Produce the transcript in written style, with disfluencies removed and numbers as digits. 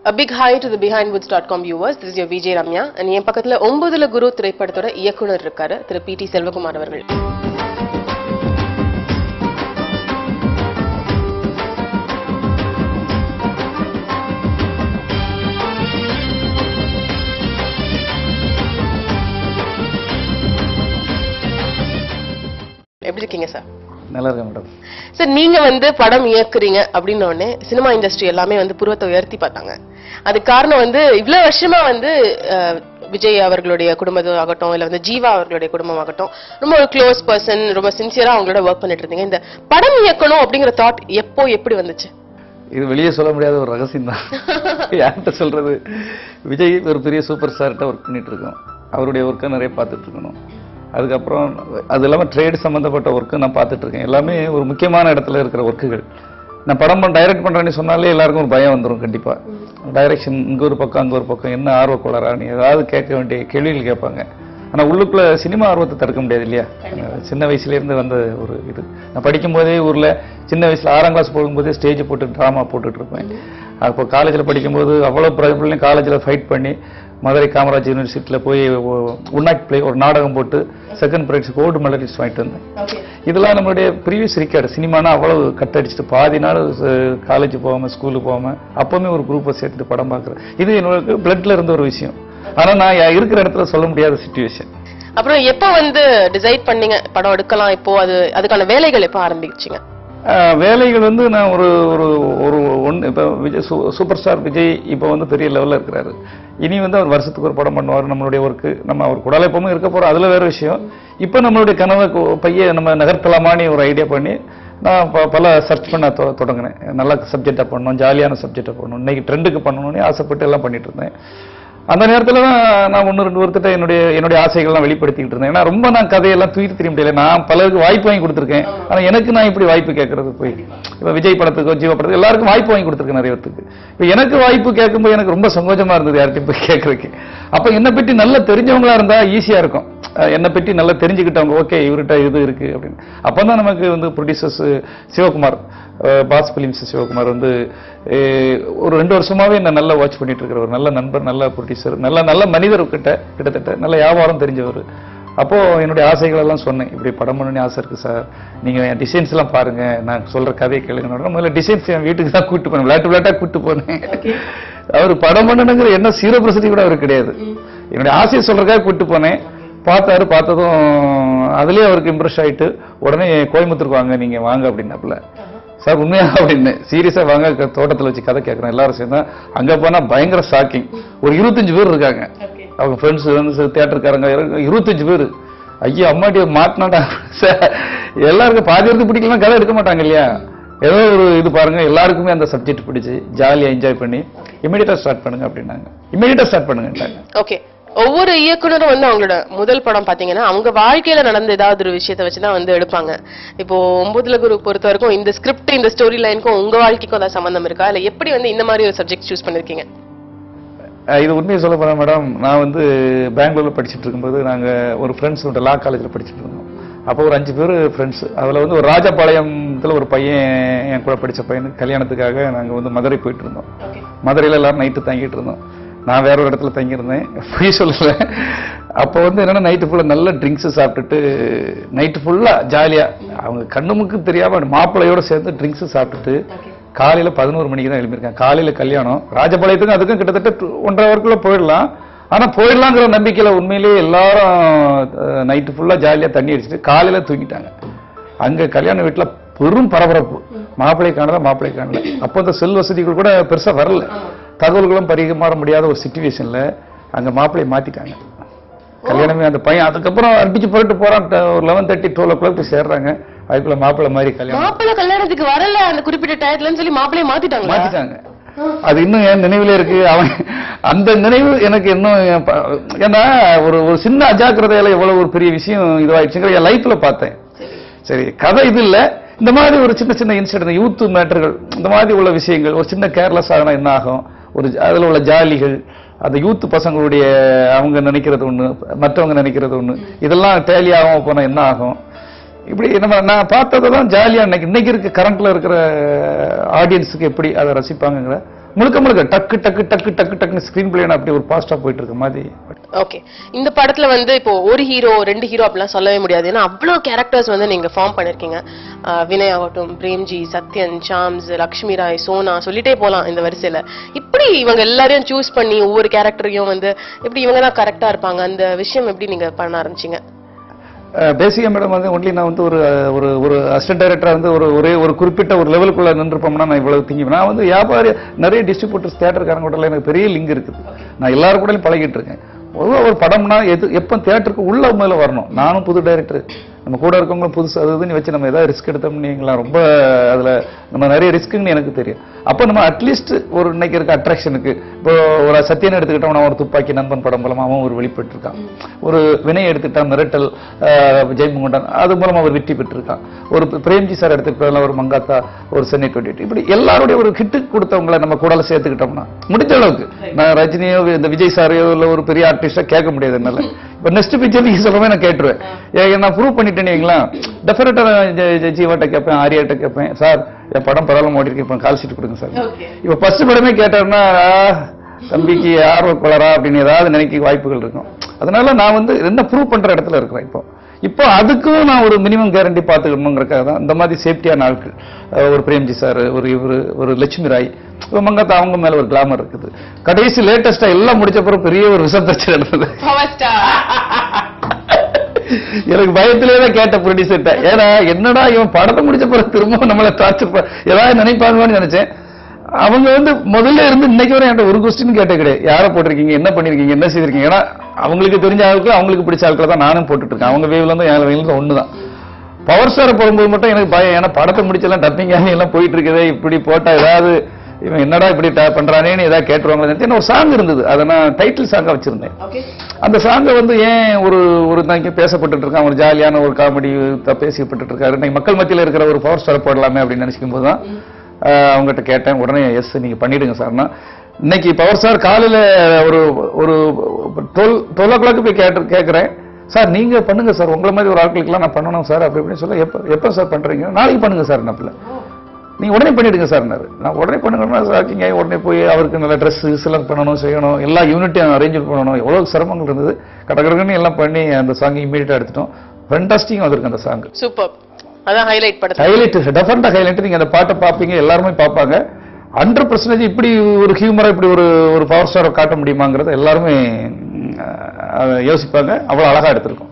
A big hi to the behindwoods.com viewers. This is your VJ Ramya and என் பக்கத்துல 9ல குரு திரைப்படத்தோட இயக்குனர் இருக்காரு திரு PT Selvakumar அவர்கள். எப்படி இருக்கீங்க சார்? நல்லா இருக்கேன் மேடம். சார் நீங்க வந்து படம் இயக்குறீங்க அப்படின்ன உடனே சினிமா இண்டஸ்ட்ரி எல்லாமே வந்து புருவத்தை உயர்த்தி பார்த்தாங்க. அது காரணம் வந்து இவ்வளவு வருஷமா வந்து விஜய் அவர்களுடைய குடும்பம் ஆகட்டும் இல்ல வந்து ஜீவா அவர்களுடைய குடும்பம் ஆகட்டும் ரொம்ப ஒரு க்ளோஸ் பர்சன், ரொம்ப சின்சியரா அவங்களோட ஒர்க் பண்ணிட்டு இருந்தீங்க. இந்த படம் இயக்கணும் அப்படிங்கிற தாட் எப்படி வந்துச்சு? இது வெளியே சொல்ல முடியாத ஒரு ரகசியம் தான். யார்கிட்ட சொல்றது? விஜய் ஒரு பெரிய சூப்பர் ஸ்டார்கிட்ட ஒர்க் பண்ணிட்டு இருக்கோம். அவருடைய ஒர்க்கை நிறைய பார்த்துட்டு இருக்கணும். அதுக்கப்புறம் அது இல்லாமல் ட்ரேட் சம்மந்தப்பட்ட ஒர்க்கு நான் பார்த்துட்டு இருக்கேன். எல்லாமே ஒரு முக்கியமான இடத்துல இருக்கிற ஒர்க்குகள். நான் படம் டைரக்ட் பண்ணுறேன்னு சொன்னாலே எல்லாருக்கும் ஒரு பயம் வந்துடும். கண்டிப்பாக டைரக்ஷன் இங்கே ஒரு பக்கம் அங்கே ஒரு பக்கம், என்ன ஆர்வக்கோளரா நீ ஏதாவது கேட்க வேண்டிய கேள்விகள் கேட்பாங்க. ஆனால் உள்ளுக்குள்ள சினிமா ஆர்வத்தை தடுக்க முடியாது இல்லையா? சின்ன வயசுலேருந்து வந்த ஒரு இது. நான் படிக்கும்போதே ஊரில் சின்ன வயசில் 6ஆம் கிளாஸ் போகும்போதே ஸ்டேஜ் போட்டு ட்ராமா போட்டுட்டு இருப்பேன். அப்போ காலேஜில் படிக்கும்போது அவ்வளோ பிரபலம் காலேஜில் ஃபைட் பண்ணி மதுரை காமராஜ் யூனிவர்சிட்டியில் போய் உன்னாட் பிளே ஒரு நாடகம் போட்டு செகண்ட் ப்ரைஸ் கோல்டு மெடலிஸ்ட் வாங்கிட்டு வந்தேன். இதெல்லாம் நம்மளுடைய ப்ரீவியஸ் ரெக்கார்டு. சினிமானா அவ்வளவு கட்டடிச்சுட்டு பாதி நாள் காலேஜ் போகாமல் ஸ்கூலுக்கு போகாமல் அப்போவுமே ஒரு குரூப்பை சேர்த்துட்டு படம் பார்க்குறேன். இது என்னோட பிளட்ல இருந்த ஒரு விஷயம். ஆனால் நான் இருக்கிற இடத்துல சொல்ல முடியாத சிச்சுவேஷன். அப்புறம் எப்போ வந்து டிசைட் பண்ணீங்க படம் எடுக்கலாம்? இப்போ அதுக்கான வேலைகள் எப்போ ஆரம்பிச்சிங்க? வேலைகள் வந்து நான் ஒரு ஒரு ஒன்று இப்போ விஜய் சூப்பர் ஸ்டார் விஜய் இப்போ வந்து பெரிய லெவலில் இருக்கிறாரு. இனி வந்து அவர் வருஷத்துக்கு ஒரு படம் பண்ணுவார். நம்மளுடைய ஒர்க்கு நம்ம அவர் கூடால எப்பவுமே இருக்க போகிறோம். அதில் வேறு விஷயம். இப்போ நம்மளுடைய கனவை பையன் நம்ம நகர்த்தலாமான்னு ஒரு ஐடியா பண்ணி நான் பல சர்ச் பண்ண தொடங்கினேன். நல்ல சப்ஜெக்டாக பண்ணணும், ஜாலியான சப்ஜெக்டாக பண்ணணும், இன்னைக்கு ட்ரெண்டுக்கு பண்ணணும்னு ஆசைப்பட்டு எல்லாம் பண்ணிட்டு இருந்தேன். அந்த நேரத்தில் தான் நான் 1-2 ஒருத்தட்ட என்னுடைய ஆசைகள்லாம் வெளிப்படுத்திக்கிட்டு இருந்தேன். ஏன்னா ரொம்ப நான் கதையெல்லாம் தூக்கி தெரிய முடியல. நான் பலருக்கு வாய்ப்பு வாங்கி கொடுத்துருக்கேன். ஆனால் எனக்கு நான் இப்படி வாய்ப்பு கேட்கறது போய் இப்போ விஜய் படத்துக்கோ ஜீவா படத்துக்கு எல்லாருக்கும் வாய்ப்பு வாங்கி கொடுத்துருக்கேன் நிறைய பேருக்கு. இப்போ எனக்கு வாய்ப்பு கேட்கும்போது எனக்கு ரொம்ப சங்கோஜமா இருந்தது யார்கிட்டையும் போய் கேட்கறதுக்கு. அப்போ என்னை பற்றி நல்லா தெரிஞ்சவங்களா இருந்தால் ஈஸியாக இருக்கும். என்னை பற்றி நல்லா தெரிஞ்சுக்கிட்டவங்க ஓகே இவர்கிட்ட இது இருக்கு அப்படின்னு. அப்போ தான் நமக்கு வந்து ப்ரொடியூசர்ஸ் சிவகுமார், பாஸ் பிலிம்ஸ் சிவகுமார் வந்து ஒரு 2 வருஷமாவே என்ன நல்லா வாட்ச் பண்ணிட்டு இருக்கிற ஒரு நல்ல நண்பர், நல்ல ப்ரொடியூசர், நல்ல மனிதர் கிட்டத்தட்ட நல்ல வியாபாரம் தெரிஞ்சவர். அப்போ என்னுடைய ஆசைகள் எல்லாம் சொன்னேன். இப்படி படம் பண்ணணும்னு ஆசை இருக்கு சார், நீங்க என் டிசைன்ஸ் எல்லாம் பாருங்க, நான் சொல்ற கதையை கேளுங்க. முதல்ல டிசைன்ஸ் என் வீட்டுக்கு தான் கூட்டு போனேன், விளையாட்டா கூட்டு போனேன். அவர் படம் பண்ணணுங்கிற என்ன 0% கூட அவர் கிடையாது. என்னுடைய ஆசையை சொல்றதுக்காக கூட்டு போனேன். பார்த்ததும் அதுலயே அவருக்கு இம்ப்ரெஸ் ஆயிட்டு உடனே கோயம்புத்தூருக்கு வாங்க, நீங்க வாங்க அப்படின்னாப்புல. சார் உண்மையா அப்படின்னு சீரியஸா வாங்க, தோட்டத்தில் வச்சு கதை கேட்கறேன் எல்லாரும் சேர்ந்தா. அங்க போனா பயங்கர ஷாக்கிங். ஒரு 25 பேர் இருக்காங்க. அவங்க ஃப்ரெண்ட்ஸ் வந்து தியேட்டருக்காரங்க 25 பேர். ஐயோ அம்மாட்டி மாட்டினாடா சார். எல்லாருக்கும் பாதி பேருக்கு பிடிக்கலாம், கதை எடுக்க மாட்டாங்க இல்லையா? ஏதோ ஒரு இது பாருங்க, எல்லாருக்குமே அந்த சப்ஜெக்ட் பிடிச்சி ஜாலியா என்ஜாய் பண்ணி இமீடியட்டா ஸ்டார்ட் பண்ணுங்க அப்படின்னாங்க. இமீடியட்டா ஸ்டார்ட் பண்ணுங்க. ஓகே. ஒவ்வொரு இயக்குனரும் வந்து அவங்களோட முதல் படம் பாத்தீங்கன்னா அவங்க வாழ்க்கையில நடந்த ஏதாவது ஒரு விஷயத்தை வச்சுதான் வந்து எடுப்பாங்க. இப்போ 9ல குரு பொறுத்த வரைக்கும் இந்த ஸ்கிரிப்ட், இந்த ஸ்டோரி லைனுக்கும் உங்க வாழ்க்கைக்கும் ஏதாவது சம்பந்தம் இருக்கா? இல்ல எப்படி வந்து இந்த மாதிரி ஒரு சப்ஜெக்ட் சூஸ் பண்ணிருக்கீங்க? இது உண்மையை சொல்ல போறேன் மேடம். நான் வந்து பெங்களூர்ல படிச்சுட்டு இருக்கும்போது நாங்க ஒரு ஃப்ரெண்ட்ஸ் லா காலேஜில் படிச்சுட்டு இருந்தோம். அப்போ ஒரு 5 பேர் ஃப்ரெண்ட்ஸ். அதில் வந்து ஒரு ராஜபாளையத்தில் ஒரு பையன், என் கூட படித்த பையனுக்கு கல்யாணத்துக்காக நாங்கள் வந்து மதுரை போயிட்டு இருந்தோம். மதுரையில் எல்லாரும் நைட்டு தங்கிட்டு இருந்தோம். நான் வேற ஒரு இடத்துல தங்கியிருந்தேன், போய் சொல்லல. அப்போ வந்து என்னன்னா நைட்டு ஃபுல்லாக நல்ல ட்ரிங்க்ஸு சாப்பிட்டுட்டு நைட்டு ஃபுல்லாக ஜாலியாக அவங்க கண்ணுமுக்கு தெரியாமல் மாப்பிள்ளையோட சேர்ந்து ட்ரிங்க்ஸு சாப்பிட்டுட்டு காலையில் 11 மணிக்கு தான் எழுப்பியிருக்கேன். காலையில் கல்யாணம். ராஜபாளையத்துக்கும் அதுக்கும் கிட்டத்தட்ட 1.5 ஹவருக்குள்ள போயிடலாம். ஆனால் போயிடலாங்கிற நம்பிக்கையில் உண்மையிலேயே எல்லாரும் நைட்டு ஃபுல்லாக ஜாலியாக தண்ணி அடிச்சுட்டு காலையில் தூங்கிட்டாங்க. அங்கே கல்யாண வீட்டில் பெரும் பரபரப்பு. மாப்பிள்ளை காணல. அப்போ அந்த செல் வசதிகள் கூட பெருசாக வரல. தகவல்களும் பரிமாற முடியாத ஒரு சிச்சுவேஷன்ல அங்க மாப்பிள்ளையை மாத்திட்டாங்க. கல்யாணமே அந்த பையன் அதுக்கப்புறம் அடிச்சு போயிட்டு போறான். ஒரு 11:30 12 o'clock போய் சேர்றாங்க. அதுக்குள்ள மாப்பிள்ளை மாதிரி கல்யாணத்துக்கு வரல அந்த குறிப்பிட்ட டயத்துலன்னு சொல்லி மாப்பிள்ளையை மாத்திட்டாங்க. அது இன்னும் என் நினைவுல இருக்கு. அவன் அந்த நினைவு எனக்கு இன்னும் ஏன்னா ஒரு சின்ன அஜாக்கிரதையில எவ்வளவு ஒரு பெரிய விஷயம் இதுவாயிடுச்சுங்கிற என் லைஃப்ல பார்த்தேன். சரி கதை இது இல்ல, இந்த மாதிரி ஒரு சின்ன இன்சிடென்ட், யூத் மேட்டர்கள், இந்த மாதிரி உள்ள விஷயங்கள், ஒரு சின்ன கேர்லெஸ் ஆகினா என்ன ஆகும், ஒரு அதில் உள்ள ஜாலிகள், அந்த யூத் பசங்களுடைய அவங்க நினைக்கிறது ஒன்று, மற்றவங்க நினைக்கிறது ஒன்று, இதெல்லாம் டேலி ஆகாம போனால் என்ன ஆகும், இப்படி நான் பார்த்ததை தான் ஜாலியாக இன்னைக்கு இருக்க கரண்ட்ல இருக்கிற ஆடியன்ஸுக்கு எப்படி அதை ரசிப்பாங்கிற முழுக்க முழுக்க டக்கு டக்கு டக்கு டக்கு டக்குன்னு ஸ்கிரீன் பிளேன அப்படி ஒரு பாஸ்டா போயிட்டு இருக்க மாதிரி. ஓகே, இந்த படத்துல வந்து இப்போ ஒரு ஹீரோ 2 ஹீரோ அப்படிலாம் சொல்லவே முடியாது. ஏன்னா அவ்வளோ கேரக்டர்ஸ் வந்து நீங்க ஃபார்ம் பண்ணிருக்கீங்க. வினய் ஆகட்டும், பிரேம்ஜி, சத்யன், சாம்ஸ், லக்ஷ்மி ராய், சோனா, சொல்லிட்டே போலாம் இந்த வரிசையில. இப்படி இவங்க எல்லாரையும் சூஸ் பண்ணி ஒவ்வொரு கேரக்டரையும் வந்து எப்படி இவங்க தான் கரெக்டா இருப்பாங்க, அந்த விஷயம் எப்படி நீங்க பண்ண ஆரம்பிச்சீங்க? பேசிக்கா மேடம் வந்து ஒன்லி நான் வந்து ஒரு ஒரு ஒரு அசிஸ்டன்ட் டைரக்டரா வந்து ஒரு குறிப்பிட்ட ஒரு லெவலுக்குள்ள நின்றுப்போம்னா நான் இவ்வளவு திங்கி நான் வந்து வியாபாரி நிறைய டிஸ்ட்ரிபியூட்டர்ஸ் தியேட்டருக்காரங்க கூட எனக்கு பெரிய லிங்க் இருக்குது. நான் எல்லாரும் கூட பழகிட்டு இருக்கேன். ஒரு படம்னா எப்போ தியேட்டருக்கு உள்ள மேல வரணும். நானும் புது டைரக்டர், நம்ம கூட இருக்கவங்களும் புதுசு அதுன்னு வச்சு நம்ம ஏதாவது ரிஸ்க் எடுத்தோம்னீங்களா ரொம்ப அதுல நம்ம நிறைய ரிஸ்க்குன்னு எனக்கு தெரியும். அப்போ நம்ம அட்லீஸ்ட் ஒரு இன்னைக்கு இருக்க அட்ராக்ஷனுக்கு இப்போ ஒரு சத்தியனை எடுத்துக்கிட்டோம், நான் ஒரு துப்பாக்கி நண்பன் படம் மூலமா அவன் ஒரு வெளிப்பட்டு இருக்கான். ஒரு வினய் எடுத்துக்கிட்டா மிரட்டல் ஜெய்முகண்டன் அது மூலமா அவர் வெற்றி பெற்றிருக்கான். ஒரு பிரேம்ஜி சார் எடுத்துக்கிட்டா ஒரு மங்காத்தா, ஒரு சென்னை 28 இப்படி எல்லாருடைய ஒரு ஹிட்டு கொடுத்தவங்களை நம்ம கூட சேர்த்துக்கிட்டோம்னா முடிஞ்ச அளவுக்கு நான் ரஜினியோ இந்த விஜய் சாரையோ இல்ல ஒரு பெரிய ஆர்டிஸ்டா கேட்க முடியாது என்னால. இப்ப நெக்ஸ்ட் பிக்சர் நீங்க சொல்லவே நான் கேட்டுருவேன். நான் ப்ரூவ் பண்ணிட்டேனீங்களா டெஃபினட்டா ஜீவாட்ட கேட்பேன், ஆரியாட்ட கேட்பேன், சார் என் படம் பரவாயில்ல ஓடிருக்கு இப்ப கால் ஷீட் கொடுங்க சார். இப்ப ஃபர்ஸ்ட் படமே கேட்டாருன்னா தம்பிக்கு ஆர்வ கொளரா அப்படின்னு ஏதாவது நினைக்க வாய்ப்புகள் இருக்கும். அதனால நான் வந்து என்ன ப்ரூவ் பண்ற இடத்துல இருக்கிறேன். இப்போ அதுக்கும் நான் ஒரு மினிமம் கேரண்டி பார்த்துக்கணுங்கிறக்காக தான் இந்த மாதிரி சேஃப்டியான ஆட்கள் ஒரு பிரேம்ஜி சார், ஒரு லட்சுமி ராய், மங்காத்தா அவங்க மேல ஒரு கிளாமர் இருக்குது. கடைசி லேட்டஸ்டா எல்லாம் முடிச்ச பிறகு பெரிய ஒரு விசப்பிரச்சனை நடந்தது. எனக்கு பயத்திலேதான் கேட்ட ப்ரொடியூசர்ட்ட, ஏன்னா என்னடா இவன் படத்தை முடிச்ச பிறகு திரும்ப நம்மளை டார்ச்சர் ஏதாவது நினைப்பாங்கன்னு நினைச்சேன். அவங்க வந்து முதல்ல இருந்து இன்னைக்கு வரை என்கிட்ட ஒரு கொஸ்டின் கேட்ட கிடையாது. யாரை போட்டிருக்கீங்க, என்ன பண்ணிருக்கீங்க, என்ன செய்திருக்கீங்க. ஏன்னா அவங்களுக்கு தெரிஞ்ச ஆளுக்கு அவங்களுக்கு பிடிச்ச ஆட்களை தான் நானும் போட்டுட்டு இருக்கேன். அவங்க வேவ்ல இருந்து என் வேவ்ல இருந்து ஒண்ணுதான். பவர் ஸ்டாரை போடும்போது மட்டும் எனக்கு பயம். ஏன்னா படத்தை முடிச்செல்லாம் டப்பிங் எல்லாம் போயிட்டு இருக்குதே, இப்படி போட்டா ஏதாவது இவன் என்னடா இப்படி பண்றானேன்னு ஏதாவது கேட்டுருவாங்க. ஒரு சாங் இருந்தது, அதை நான் டைட்டில் சாங்கா வச்சிருந்தேன். அந்த சாங்கை வந்து ஏன் ஒரு பேசப்பட்டு இருக்கான், ஒரு ஜாலியான ஒரு காமெடி பேசப்பட்டு இருக்காரு, இன்னைக்கு மக்கள் மத்தியில் இருக்கிற ஒரு பவர் ஸ்டார் போடலாமே அப்படின்னு நினைக்கும் போதுதான் அவங்ககிட்ட கேட்டேன். உடனே எஸ் நீங்க பண்ணிடுங்க சார்னா. இன்னைக்கு பவர் ஸ்டார் காலையில ஒரு 12 o'clock போய் கேட்கிறேன், சார் நீங்க பண்ணுங்க சார், உங்களை மாதிரி ஒரு ஆட்களுக்கெல்லாம் நான் பண்ணணும் சார் அப்படி இப்படின்னு சொல்ல, எப்ப சார் பண்றீங்க, நாளைக்கு பண்ணுங்க சார் நப்பில, நீங்க உடனே பண்ணிடுங்க சார். நான் உடனே பண்ணுங்கன்னா சாக்கிங்க உடனே போய் அவருக்கு நல்ல ட்ரெஸ் செலக்ட் பண்ணணும், செய்யணும், எல்லா யூனிட்டையும் அரேஞ்ச் பண்ணணும், எவ்வளவு சிரமங்கள் இருந்தது. கடற்கடன்னு எல்லாம் பண்ணி அந்த சாங் இமீடியட்டா எடுத்துட்டோம். ஃபேண்டாஸ்டிக்கா வந்திருக்கு அந்த சாங். சூப்பர். அதான் ஹைலைட் படத்தை. ஹைலைட் டெஃபினட்டா ஹைலைட். நீங்க அந்த பாட்டை பாப்பீங்க, எல்லாருமே பாப்பாங்க. 100% இப்படி ஒரு ஹியூமரா இப்படி ஒரு பவர் ஸ்டாரை காட்ட முடியுமாங்கிறத எல்லாருமே யோசிப்பாங்க. அவ்வளவு அழகா எடுத்திருக்கும்.